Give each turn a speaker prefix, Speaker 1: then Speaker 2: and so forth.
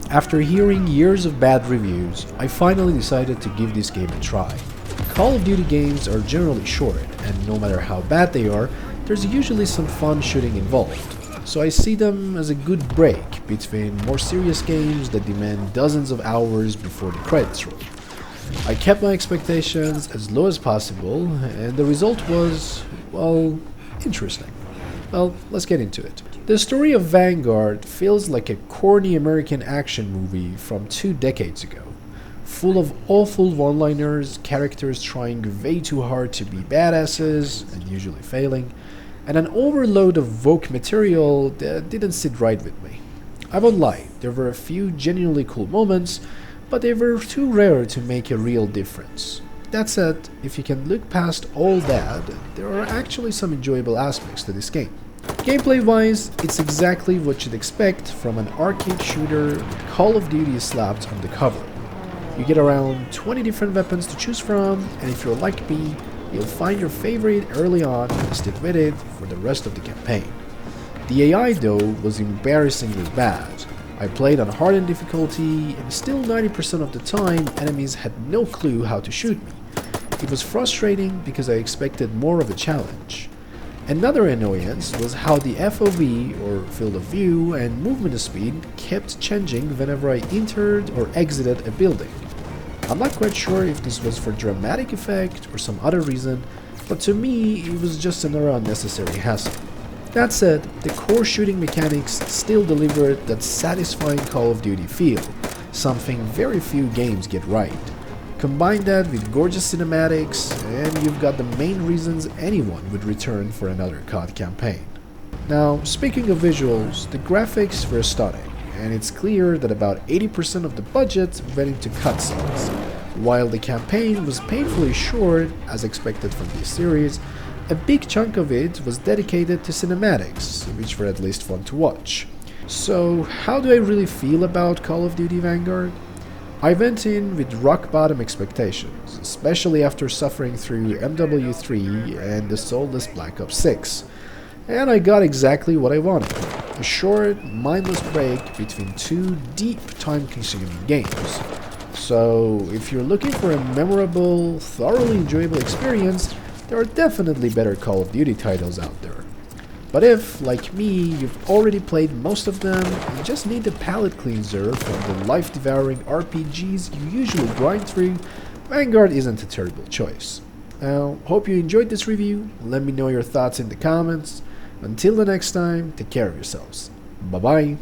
Speaker 1: After hearing years of bad reviews, I finally decided to give this game a try. Call of Duty games are generally short, and no matter how bad they are, there's usually some fun shooting involved. So I see them as a good break between more serious games that demand dozens of hours before the credits roll. I kept my expectations as low as possible, and the result was, well, interesting. Well, let's get into it. The story of Vanguard feels like a corny American action movie from 2 decades ago, full of awful one-liners, characters trying way too hard to be badasses and usually failing, and an overload of woke material that didn't sit right with me. I won't lie, there were a few genuinely cool moments, but they were too rare to make a real difference. That said, if you can look past all that, there are actually some enjoyable aspects to this game. Gameplay-wise, it's exactly what you'd expect from an arcade shooter with Call of Duty slapped on the cover. You get around 20 different weapons to choose from, and if you're like me, you'll find your favorite early on and stick with it for the rest of the campaign. The AI though was embarrassingly bad. I played on hard and difficulty, and still 90% of the time enemies had no clue how to shoot me. It was frustrating because I expected more of a challenge. Another annoyance was how the FOV, or field of view, and movement speed kept changing whenever I entered or exited a building. I'm not quite sure if this was for dramatic effect or some other reason, but to me it was just another unnecessary hassle. That said, the core shooting mechanics still delivered that satisfying Call of Duty feel, something very few games get right. Combine that with gorgeous cinematics, and you've got the main reasons anyone would return for another COD campaign. Now, speaking of visuals, the graphics were stunning, and it's clear that about 80% of the budget went into cutscenes. While the campaign was painfully short, as expected from this series, a big chunk of it was dedicated to cinematics, which were at least fun to watch. So, how do I really feel about Call of Duty Vanguard? I went in with rock-bottom expectations, especially after suffering through MW3 and the soulless Black Ops 6. And I got exactly what I wanted, a short, mindless break between two deep, time-consuming games. So, if you're looking for a memorable, thoroughly enjoyable experience, there are definitely better Call of Duty titles out there. But if, like me, you've already played most of them and just need a palate cleanser from the life-devouring RPGs you usually grind through, Vanguard isn't a terrible choice. Now, hope you enjoyed this review. Let me know your thoughts in the comments. Until the next time, take care of yourselves. Bye bye.